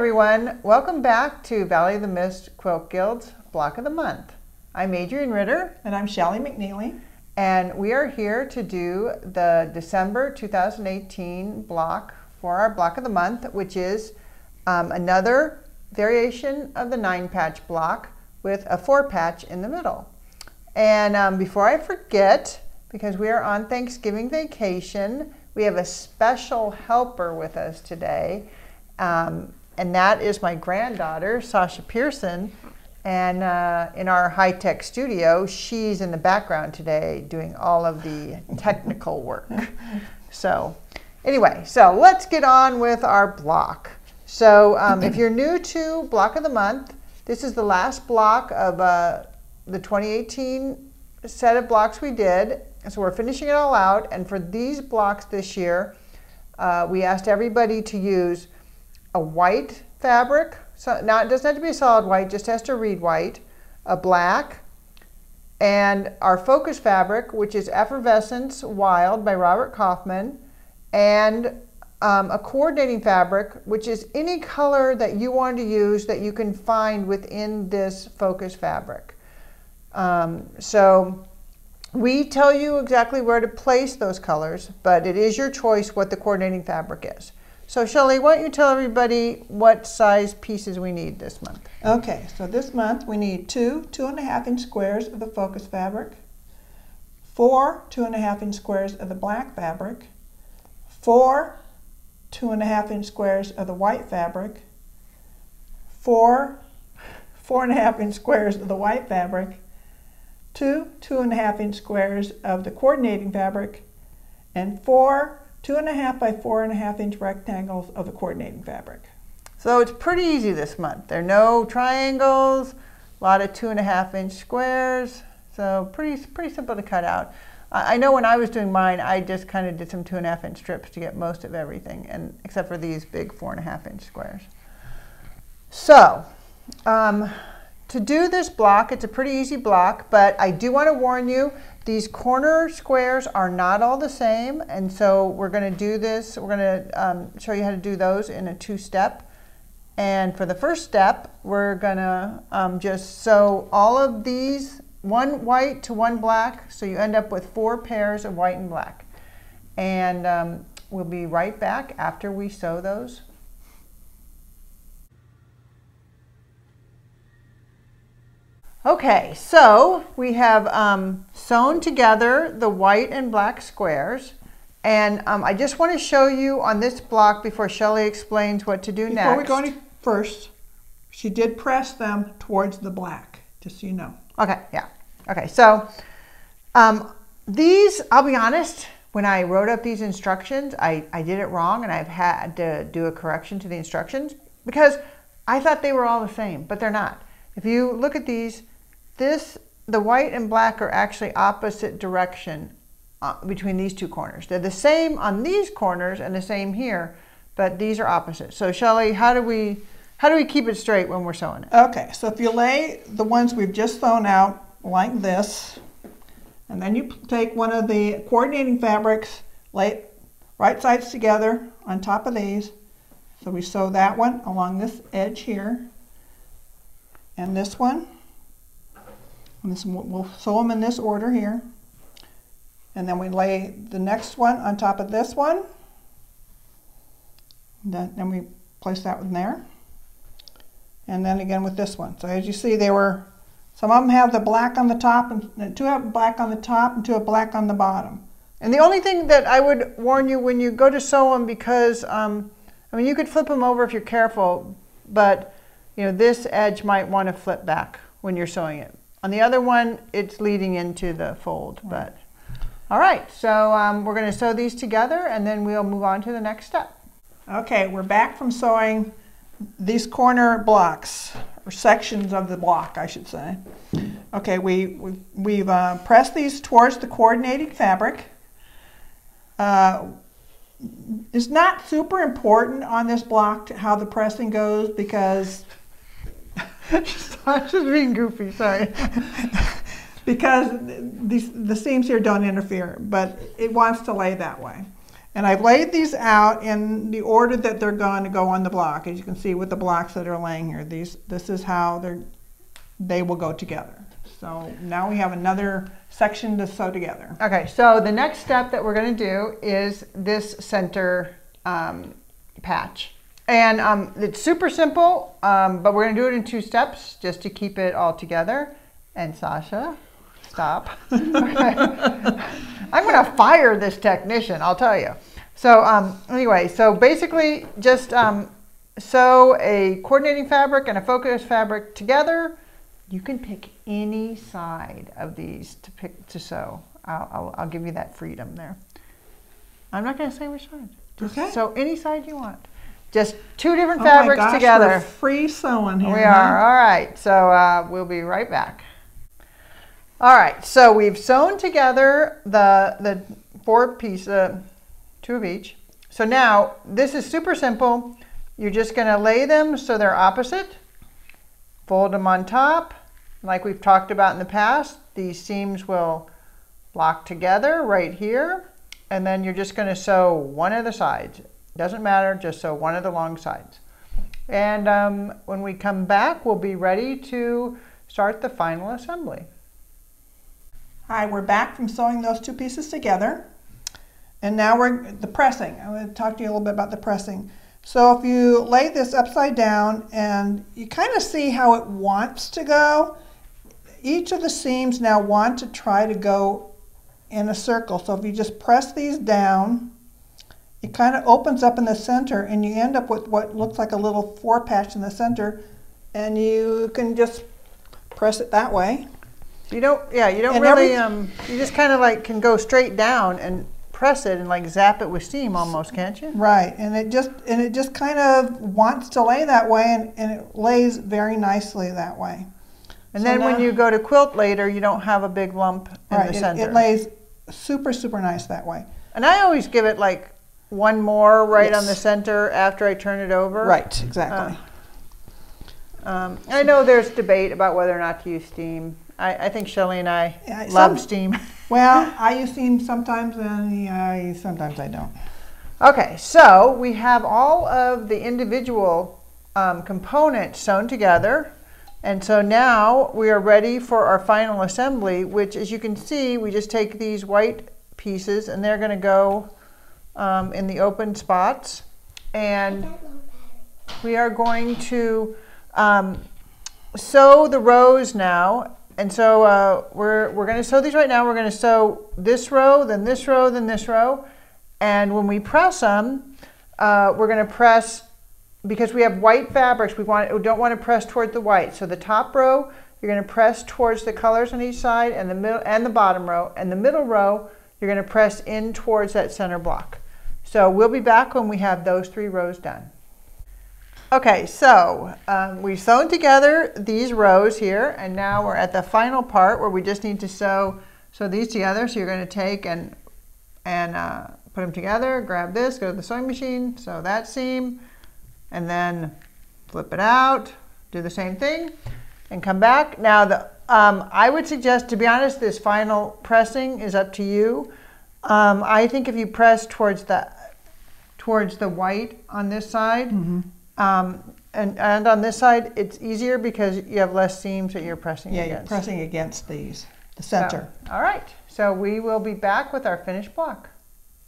everyone. Welcome back to Valley of the Mist Quilt Guild's Block of the Month. I'm Adriane Ritter. And I'm Shelley McNeely. And we are here to do the December 2018 block for our Block of the Month, which is another variation of the 9-patch block with a 4-patch in the middle. And before I forget, because we are on Thanksgiving vacation, we have a special helper with us today. And that is my granddaughter, Sasha Pearson. And in our high-tech studio, she's in the background today doing all of the technical work. So anyway, so let's get on with our block. So if you're new to Block of the Month, this is the last block of the 2018 set of blocks we did. So we're finishing it all out. And for these blocks this year, we asked everybody to use a white fabric, so now it doesn't have to be a solid white, just has to read white, a black, and our focus fabric, which is Effervescence Wild by Robert Kaufman, and a coordinating fabric, which is any color that you want to use that you can find within this focus fabric. So we tell you exactly where to place those colors, but it is your choice what the coordinating fabric is. So Shelley, why don't you tell everybody what size pieces we need this month? Okay, so this month we need 2 2.5-inch squares of the focus fabric, 4 2.5-inch squares of the black fabric, 4 2.5-inch squares of the white fabric, 4 4.5-inch squares of the white fabric, 2 2.5-inch squares of the coordinating fabric, and 4 2.5 by 4.5-inch rectangles of the coordinating fabric. So it's pretty easy this month. There are no triangles, a lot of 2.5-inch squares, so pretty simple to cut out. I know when I was doing mine, I just kind of did some 2.5-inch strips to get most of everything, and except for these big 4.5-inch squares. So to do this block, it's a pretty easy block, but I do want to warn you, these corner squares are not all the same, and so we're going to do this. We're going to show you how to do those in a 2-step. And for the first step, we're going to just sew all of these, one white to one black, so you end up with 4 pairs of white and black. And we'll be right back after we sew those. Okay, so we have sewn together the white and black squares, and I just want to show you on this block before Shelley explains what to do next. Before we go any first, she did press them towards the black, just so you know. Okay, yeah. Okay, so these, I'll be honest, when I wrote up these instructions, I did it wrong, and I've had to do a correction to the instructions because I thought they were all the same, but they're not. If you look at these, the white and black are actually opposite direction between these two corners. They're the same on these corners and the same here, but these are opposite. So Shelley, how do we keep it straight when we're sewing it? Okay, so if you lay the ones we've just sewn out like this, and then you take one of the coordinating fabrics, lay it right sides together on top of these. So we sew that one along this edge here, and this one. And this, we'll sew them in this order here. And then we lay the next one on top of this one. Then we place that one there. And then again with this one. So as you see, some of them have the black on the top, and 2 have black on the top, and 2 have black on the bottom. And the only thing that I would warn you when you go to sew them, because, I mean, you could flip them over if you're careful, but, you know, this edge might want to flip back when you're sewing it. On the other one, it's leading into the fold, but all right. So we're going to sew these together, and then we'll move on to the next step. Okay, we're back from sewing these corner blocks, or sections of the block, I should say. Okay, we've pressed these towards the coordinating fabric. It's not super important on this block how the pressing goes because I was just being goofy, sorry. Because the seams here don't interfere, but it wants to lay that way. And I've laid these out in the order that they're going to go on the block. As you can see with the blocks that are laying here, this is how they will go together. So now we have another section to sew together. Okay, so the next step that we're going to do is this center patch. And it's super simple, but we're going to do it in 2 steps just to keep it all together. And Sasha, stop. I'm going to fire this technician, I'll tell you. So anyway, so basically just sew a coordinating fabric and a focus fabric together. You can pick any side of these to sew. I'll give you that freedom there. I'm not going to say which side. Just sew any side you want. Just 2 different fabrics together. We're free sewing here. We are. All right. So we'll be right back. All right. So we've sewn together the 4 pieces, 2 of each. So now this is super simple. You're just going to lay them so they're opposite. Fold them on top. Like we've talked about in the past, these seams will lock together right here. And then you're just going to sew one of the sides. Doesn't matter, just sew one of the long sides. And when we come back, we'll be ready to start the final assembly. Hi, we're back from sewing those 2 pieces together. And now we're the pressing. I'm going to talk to you a little bit about the pressing. So if you lay this upside down and you kind of see how it wants to go, each of the seams now want to try to go in a circle. So if you just press these down, it kind of opens up in the center and you end up with what looks like a little 4 patch in the center, and you can just press it that way. You don't really, you just kind of like can go straight down and press it and like zap it with steam almost, can't you? Right, and it just kind of wants to lay that way, and it lays very nicely that way. And then when you go to quilt later, you don't have a big lump in the center. It lays super, super nice that way. And I always give it like one more right on the center after I turn it over. Right, exactly. I know there's debate about whether or not to use steam. I think Shelley and I love steam. Well, I use steam sometimes, and sometimes I don't. Okay, so we have all of the individual components sewn together. And so now we are ready for our final assembly, which, as you can see, we just take these white pieces and they're going to go in the open spots. And we are going to sew the rows now. And so we're going to sew these right now. We're going to sew this row, then this row, then this row. And when we press them, we're going to press, because we have white fabrics, we don't want to press toward the white. So the top row, you're going to press towards the colors on each side, and the middle and the bottom row. And the middle row, you're going to press in towards that center block. So we'll be back when we have those 3 rows done. Okay, so we've sewn together these rows here, and now we're at the final part where we just need to sew these together. So you're going to take and put them together, grab this, go to the sewing machine, sew that seam, and then flip it out, do the same thing, and come back. Now, I would suggest, to be honest, this final pressing is up to you. I think if you press towards the white on this side, and on this side, it's easier because you have less seams that you're pressing against. Yeah, you're pressing against the center. So, all right, so we will be back with our finished block.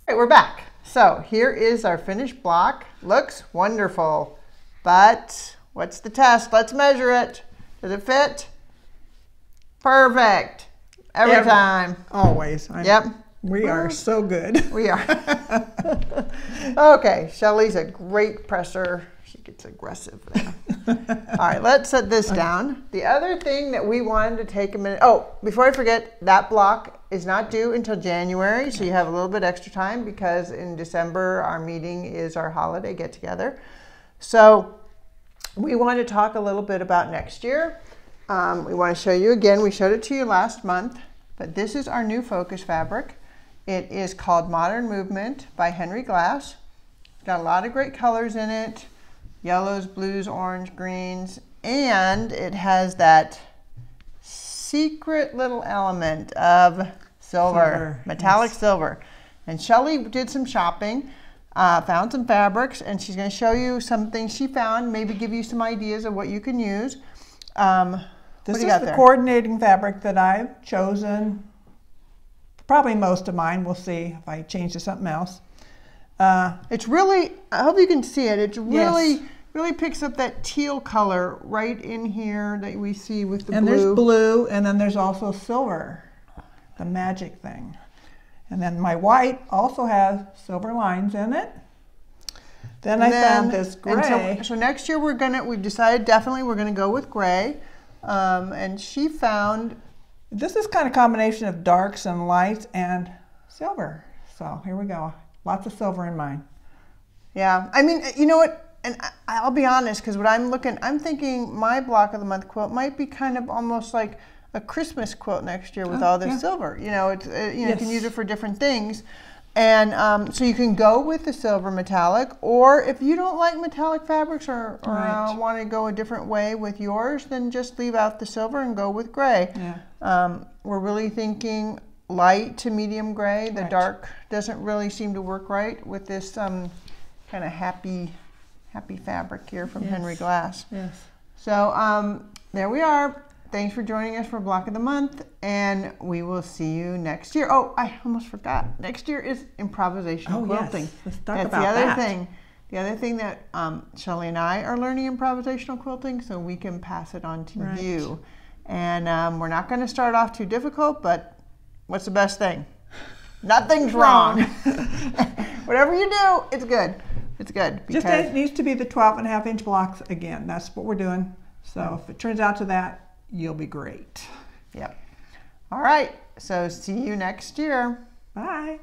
All right, we're back. So here is our finished block. Looks wonderful, but what's the test? Let's measure it. Does it fit? Perfect. Every time. Always. Yep. We are so good. We are. Okay, Shelley's a great presser. She gets aggressive there. All right, let's set this down. The other thing that we wanted to take a minute, before I forget, that block is not due until January, so you have a little bit extra time because in December our meeting is our holiday get-together. So we want to talk a little bit about next year. We want to show you again, we showed it to you last month, but this is our new focus fabric. It is called Modern Movement by Henry Glass. It's got a lot of great colors in it. Yellows, blues, orange, greens, and it has that secret little element of silver, metallic silver. And Shelly did some shopping, found some fabrics, and she's going to show you some things she found, maybe give you some ideas of what you can use. This is the coordinating fabric that I've chosen. Probably most of mine. We'll see if I change to something else. It's really, I hope you can see it. It's really, yes. really picks up that teal color right in here that we see with the and blue. And there's blue, and then there's also silver, the magic thing. And then my white also has silver lines in it. Then I found this gray. So next year we've decided definitely we're gonna go with gray. And she found, this is kind of combination of darks and lights and silver. So here we go. Lots of silver in mine. Yeah, I mean, you know what, and I'll be honest, because what I'm thinking my block of the month quilt might be kind of almost like a Christmas quilt next year with all this silver. You know, it's you can use it for different things. And so you can go with the silver metallic, or if you don't like metallic fabrics or want to go a different way with yours, then just leave out the silver and go with gray. Yeah. We're really thinking light to medium gray. The dark doesn't really seem to work right with this kind of happy fabric here from Henry Glass. Yes. So there we are. Thanks for joining us for Block of the Month, and we will see you next year. Oh, I almost forgot. Next year is improvisational quilting. Yes. Let's talk That's about the other that. thing. The other thing that Shelly and I are learning improvisational quilting, so we can pass it on to you. And we're not going to start off too difficult, but what's the best thing? Nothing's wrong. Whatever you do, it's good. It's good. Just it needs to be the 12.5-inch blocks again. That's what we're doing. So if it turns out to that, you'll be great. Yep. All right. So see you next year. Bye.